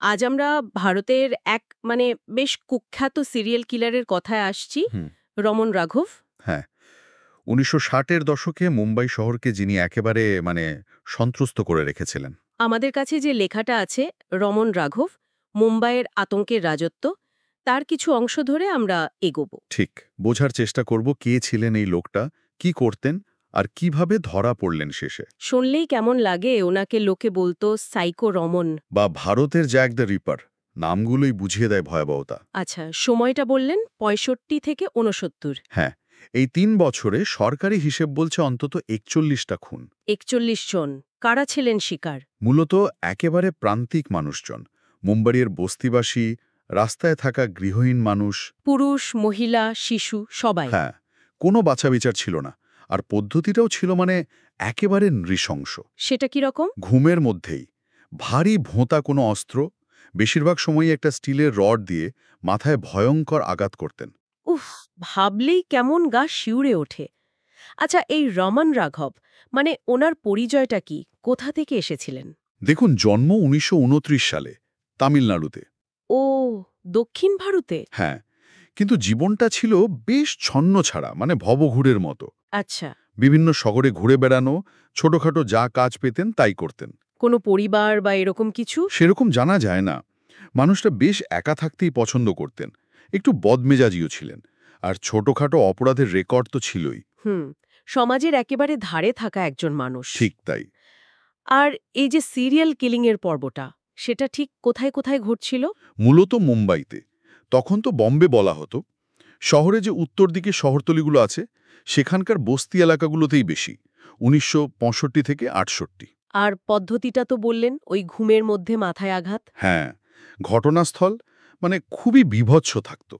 আজ আমরা ভারতের এক বেশ কুখ্যাত সিরিয়াল কিলারের কথায় আসছি, হুম, রমন রাঘব। হ্যাঁ। ১৯৬০-এর দশকে মুম্বাই শহরকে যিনি একেবারে সন্ত্রস্ত করে রেখেছিলেন। আমাদের কাছে যে লেখাটা আছে, রমন রাঘব, মুম্বাইয়ের আতঙ্কের রাজত্ব, তার কিছু অংশ ধরে আমরা এগোব। ঠিক, বোঝার চেষ্টা করব কে ছিলেন এই লোকটা, কি করতেন, আর কিভাবে ধরা পড়লেন শেষে। শুনলেই কেমন লাগে, ওনাকে লোকে বলতো সাইকো রমন। বা ভারতের জ্যাক দ্য রিপার, নামগুলোই বুঝিয়ে দেয় ভয়াবহতা। আচ্ছা, সময়টা বললেন ৬৫ থেকে ৬৯। হ্যাঁ, এই ৩ বছরে সরকারি হিসেব বলছে অন্তত ৪১টা খুন। ৪১ জন। কারা ছিলেন শিকার? মূলত একেবারে প্রান্তিক মানুষজন, মুম্বাইয়ের বস্তিবাসী, রাস্তায় থাকা গৃহহীন মানুষ। পুরুষ, মহিলা, শিশু সবাই। হ্যাঁ, কোনো বাছাবিচার ছিল না। আর পদ্ধতিটাও ছিল একেবারে নৃশংস। সেটা কি রকম? ঘুমের মধ্যেই ভারী ভোঁতা কোনো অস্ত্র, বেশিরভাগ সময়ই একটা স্টিলের রড দিয়ে মাথায় ভয়ঙ্কর আঘাত করতেন। উফ, ভাবলেই কেমন গা শিউরে ওঠে। আচ্ছা, এই রমন রাঘব ওনার পরিচয়টা কি? কোথা থেকে এসেছিলেন? দেখুন, জন্ম ১৯২৯ সালে তামিলনাড়ুতে। ও, দক্ষিণ ভারতে। হ্যাঁ, কিন্তু জীবনটা ছিল বেশ ছন্নছাড়া, ভবঘুরের মতো। আচ্ছা, বিভিন্ন শহরে ঘুরে বেড়ানো, ছোটখাটো যা কাজ পেতেন তাই করতেন। কোনো পরিবার বা এরকম কিছু? সেরকম জানা যায় না। মানুষটা বেশ একা থাকতেই পছন্দ করতেন, একটু বদমেজাজিও ছিলেন, আর ছোটখাটো অপরাধের রেকর্ড তো ছিলই। হুম, সমাজের একেবারে ধারে থাকা একজন মানুষ। ঠিক তাই। আর এই যে সিরিয়াল কিলিং এর পর্বটা, সেটা ঠিক কোথায় কোথায় ঘটছিল? মূলত মুম্বাইতে, তখন তো বম্বে বলা হতো। শহরে যে উত্তর দিকে শহরতলিগুলো আছে, সেখানকার বস্তি এলাকাগুলোতেই বেশি। ১৯৬৫ থেকে ৬৮। আর পদ্ধতিটা তো বললেন, ওই ঘুমের মধ্যে মাথায় আঘাত। হ্যাঁ, ঘটনাস্থল খুবই বীভৎস থাকত।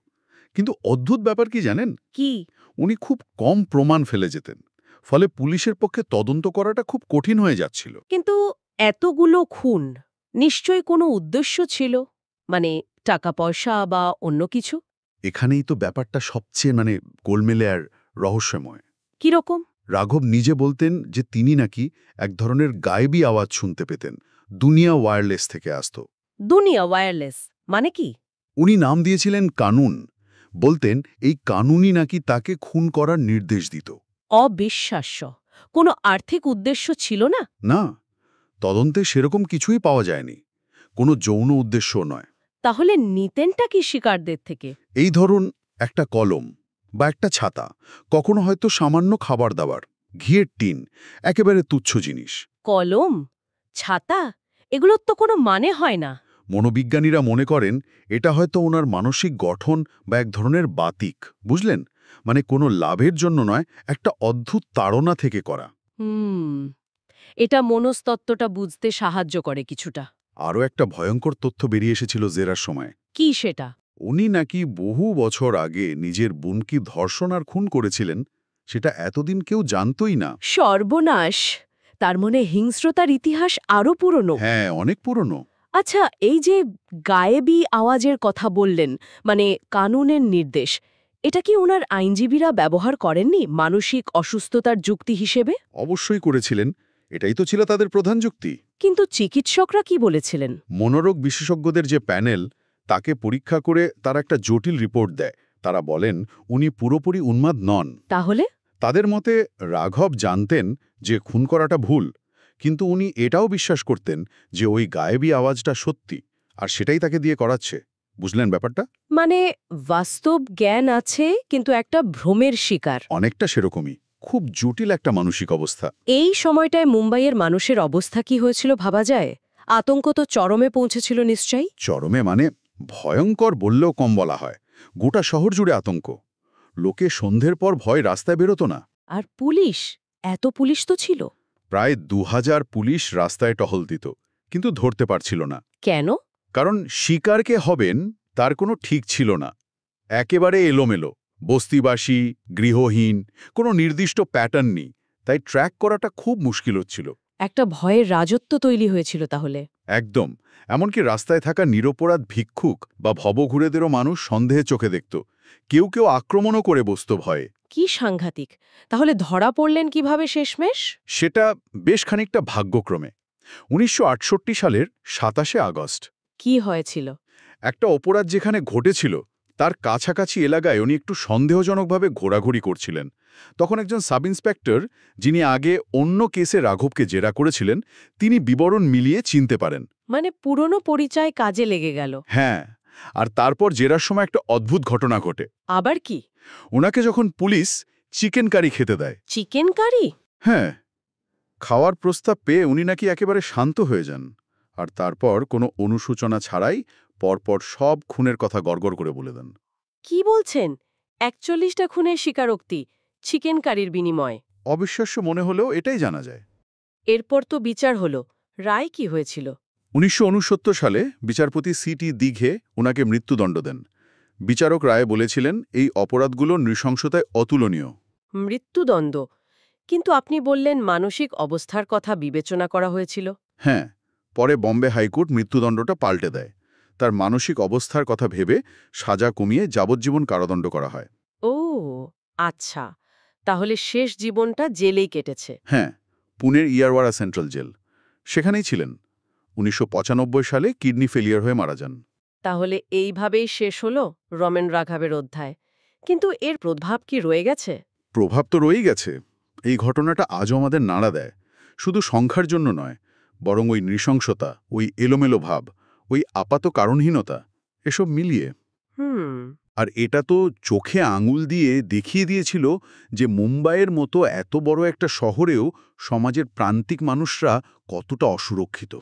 কিন্তু অদ্ভুত ব্যাপার কি জানেন, কি? উনি খুব কম প্রমাণ ফেলে যেতেন। ফলে পুলিশের পক্ষে তদন্ত করাটা খুব কঠিন হয়ে যাচ্ছিল। কিন্তু এতগুলো খুন, নিশ্চয়ই কোনো উদ্দেশ্য ছিল, টাকা পয়সা বা অন্য কিছু। এখানেই তো ব্যাপারটা সবচেয়ে গোলমেলে আর রহস্যময়। কিরকম? রাঘব নিজে বলতেন যে তিনি নাকি এক ধরনের গায়েবী আওয়াজ শুনতে পেতেন, দুনিয়া ওয়্যারলেস থেকে আসত। দুনিয়া ওয়্যারলেস মানে কি? উনি নাম দিয়েছিলেন কানুন। বলতেন এই কানুনই নাকি তাকে খুন করার নির্দেশ দিত। অবিশ্বাস্য। কোনো আর্থিক উদ্দেশ্য ছিল না? না, তদন্তে সেরকম কিছুই পাওয়া যায়নি। কোনো যৌন উদ্দেশ্যও নয়। তাহলে নিতেনটা কি শিকারদের থেকে? এই ধরুন, একটা কলম বা একটা ছাতা, কখনো হয়তো সামান্য খাবার দাবার, ঘিয়ের টিন, একেবারে তুচ্ছ জিনিস। কলম, ছাতা, এগুলোর তো কোনো মানে হয় না। মনোবিজ্ঞানীরা মনে করেন এটা হয়তো ওনার মানসিক গঠন বা এক ধরনের বাতিক, বুঝলেন? কোনো লাভের জন্য নয়, একটা অদ্ভুত তাড়না থেকে করা। হুম, এটা মনস্তত্ত্বটা বুঝতে সাহায্য করে কিছুটা। আরও একটা ভয়ঙ্কর তথ্য বেরিয়ে এসেছিল জেরার সময়। কি সেটা? উনি নাকি বহু বছর আগে নিজের বোনকে ধর্ষণ আর খুন করেছিলেন, সেটা এতদিন কেউ জানতই না। সর্বনাশ! তার হিংস্রতার ইতিহাস আরও পুরনো। হ্যাঁ, অনেক পুরনো। আচ্ছা, এই যে গায়েবী আওয়াজের কথা বললেন, কানুনের নির্দেশ, এটা কি ওনার আইনজীবীরা ব্যবহার করেননি মানসিক অসুস্থতার যুক্তি হিসেবে? অবশ্যই করেছিলেন, এটাই তো ছিল তাদের প্রধান যুক্তি। কিন্তু চিকিৎসকরা কি বলেছিলেন? মনোরোগ বিশেষজ্ঞদের যে প্যানেল, তাকে পরীক্ষা করে তারা একটা জটিল রিপোর্ট দেয়। তারা বলেন উনি পুরোপুরি উন্মাদ নন। তাহলে? তাদের মতে রাঘব জানতেন যে খুন করাটা ভুল, কিন্তু উনি এটাও বিশ্বাস করতেন যে ওই গায়েবী আওয়াজটা সত্যি, আর সেটাই তাকে দিয়ে করাচ্ছে। বুঝলেন ব্যাপারটা? বাস্তব জ্ঞান আছে, কিন্তু একটা ভ্রমের শিকার। অনেকটা সেরকমই। খুব জটিল একটা মানসিক অবস্থা। এই সময়টায় মুম্বাইয়ের মানুষের অবস্থা কি হয়েছিল ভাবা যায়? আতঙ্ক তো চরমে পৌঁছেছিল নিশ্চয়ই। চরমে ভয়ঙ্কর বললেও কম বলা হয়। গোটা শহর জুড়ে আতঙ্ক। লোকে সন্ধ্যের পর ভয় রাস্তায় বেরোতো না। আর পুলিশ, এত পুলিশ তো ছিল। প্রায় ২০০০ পুলিশ রাস্তায় টহল দিত, কিন্তু ধরতে পারছিল না। কেন? কারণ শিকারকে হবেন তার কোনো ঠিক ছিল না। একেবারে এলোমেলো, বস্তিবাসী, গৃহহীন, কোনো নির্দিষ্ট প্যাটার্ন নেই। তাই ট্র্যাক করাটা খুব মুশকিল হচ্ছিল। একটা ভয়ের রাজত্ব তৈরি হয়েছিল তাহলে। একদম। এমনকি রাস্তায় থাকা নিরপরাধ ভিক্ষুক বা ভবঘুরেদেরও মানুষ সন্দেহে চোখে দেখত। কেউ কেউ আক্রমণও করে বসত ভয়ে। কি সাংঘাতিক! তাহলে ধরা পড়লেন কিভাবে শেষমেশ? সেটা বেশ খানিকটা ভাগ্যক্রমে। ১৯৬৮ সালের ২৭শে আগস্ট কি হয়েছিল? একটা অপরাধ যেখানে ঘটেছিল তার কাছাকাছি এলাকায় উনি একটু সন্দেহজনকভাবে ঘোরাঘুরি করছিলেন। তখন একজন সাব ইন্সপেক্টর, যিনি আগে অন্য কেসে রাঘবকে জেরা করেছিলেন, তিনি বিবরণ মিলিয়ে চিনতে পারেন। মানে পুরনো পরিচয় কাজে লেগে গেল। হ্যাঁ, আর তারপর জেরার সময় একটা অদ্ভুত ঘটনা ঘটে। আবার কি? ওনাকে যখন পুলিশ চিকেন কারি খেতে দেয়, চিকেন কারি? হ্যাঁ, খাওয়ার প্রস্তাব পেয়ে উনি নাকি একেবারে শান্ত হয়ে যান, আর তারপর কোনো অনুশোচনা ছাড়াই পরপর সব খুনের কথা গড়গড় করে বলে দেন। কি বলছেন? ৪১টা খুনের স্বীকারোক্তি চিকেন কারির বিনিময়ে। অবিশ্বাস্য মনে হলেও এটাই জানা যায়। এরপর তো বিচার হলো, রায় কি হয়েছিল? ১৯৬৯ সালে বিচারপতি সিটি দিঘে ওনাকে মৃত্যুদণ্ড দেন। বিচারক রায়ে বলেছিলেন এই অপরাধগুলো নৃশংসতায় অতুলনীয়। মৃত্যুদণ্ড? কিন্তু আপনি বললেন মানসিক অবস্থার কথা বিবেচনা করা হয়েছিল। হ্যাঁ, পরে বম্বে হাইকোর্ট মৃত্যুদণ্ডটা পাল্টে দেয়। তার মানসিক অবস্থার কথা ভেবে সাজা কমিয়ে যাবজ্জীবন কারাদণ্ড করা হয়। ও আচ্ছা, তাহলে শেষ জীবনটা জেলেই কেটেছে। হ্যাঁ, পুনের ইয়ারওয়াড়া সেন্ট্রাল জেল, সেখানেই ছিলেন। ১৯৯৫ সালে কিডনি ফেলিয়ার হয়ে মারা যান। তাহলে এইভাবেই শেষ হলো রমেন রাঘবের অধ্যায়। কিন্তু এর প্রভাব কি রয়ে গেছে? প্রভাব তো রয়েই গেছে। এই ঘটনাটা আজও আমাদের নাড়া দেয়, শুধু সংখ্যার জন্য নয়, বরং ওই নৃশংসতা, ওই এলোমেলো ভাব, ওই আপাত কারণহীনতা, এসব মিলিয়ে। হুম। আর এটা তো চোখে আঙুল দিয়ে দেখিয়ে দিয়েছিল যে মুম্বাইয়ের মতো এত বড় একটা শহরেও সমাজের প্রান্তিক মানুষরা কতটা অসুরক্ষিত।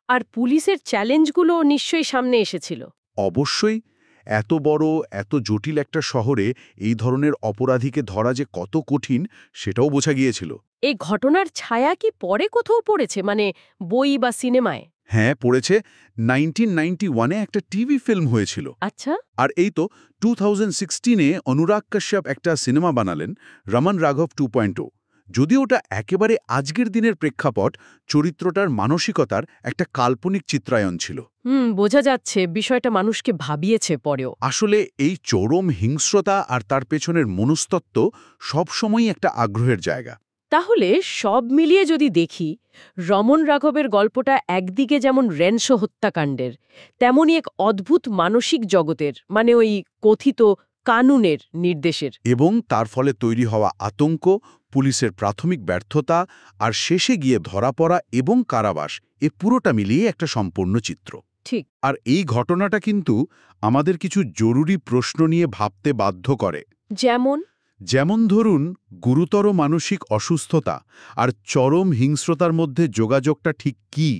আর পুলিশের চ্যালেঞ্জগুলো নিশ্চয়ই সামনে এসেছিল। অবশ্যই, এত বড়, এত জটিল একটা শহরে এই ধরনের অপরাধীকে ধরা যে কত কঠিন সেটাও বোঝা গিয়েছিল। এই ঘটনার ছায়া কি পরে কোথাও পড়েছে, মানে বই বা সিনেমায়? হ্যাঁ, পড়েছে। 1991-এ একটা টিভি ফিল্ম হয়েছিল। আচ্ছা। আর এই তো 2016-এ অনুরাগ কাশ্যপ একটা সিনেমা বানালেন, রমন রাঘব 2.0। যদিও ওটা একেবারে আজকের দিনের প্রেক্ষাপট, চরিত্রটার মানসিকতার একটা কাল্পনিক চিত্রায়ন ছিল। বোঝা যাচ্ছে বিষয়টা মানুষকে ভাবিয়েছে পরেও। আসলে এই চরম হিংস্রতা আর তার পেছনের মনস্তত্ত্ব সবসময়ই একটা আগ্রহের জায়গা। তাহলে সব মিলিয়ে যদি দেখি, রমন রাঘবের গল্পটা একদিকে যেমন রেনশো হত্যাকাণ্ডের, তেমনি এক অদ্ভুত মানসিক জগতের, মানে ওই কথিত কানুনের নির্দেশের। এবং তার ফলে তৈরি হওয়া আতঙ্ক, পুলিশের প্রাথমিক ব্যর্থতা, আর শেষে গিয়ে ধরা পড়া এবং কারাবাস, এ পুরোটা মিলিয়ে একটা সম্পূর্ণ চিত্র। ঠিক। আর এই ঘটনাটা কিন্তু আমাদের কিছু জরুরি প্রশ্ন নিয়ে ভাবতে বাধ্য করে। যেমন ধরুন, গুরুতর মানসিক অসুস্থতা আর চরম হিংস্রতার মধ্যে যোগাযোগটা ঠিক কী?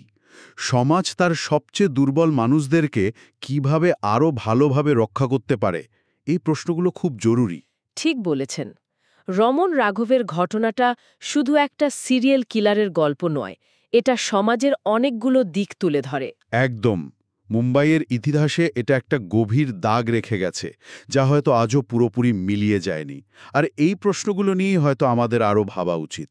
সমাজ তার সবচেয়ে দুর্বল মানুষদেরকে কিভাবে আরও ভালোভাবে রক্ষা করতে পারে? এই প্রশ্নগুলো খুব জরুরি। ঠিক বলেছেন। রমন রাঘবের ঘটনাটা শুধু একটা সিরিয়াল কিলারের গল্প নয়, এটা সমাজের অনেকগুলো দিক তুলে ধরে। একদম। মুম্বাইয়ের ইতিহাসে এটা একটা গভীর দাগ রেখে গেছে, যা হয়তো আজও পুরোপুরি মিলিয়ে যায়নি। আর এই প্রশ্নগুলো নিয়েই হয়তো আমাদের আরও ভাবা উচিত।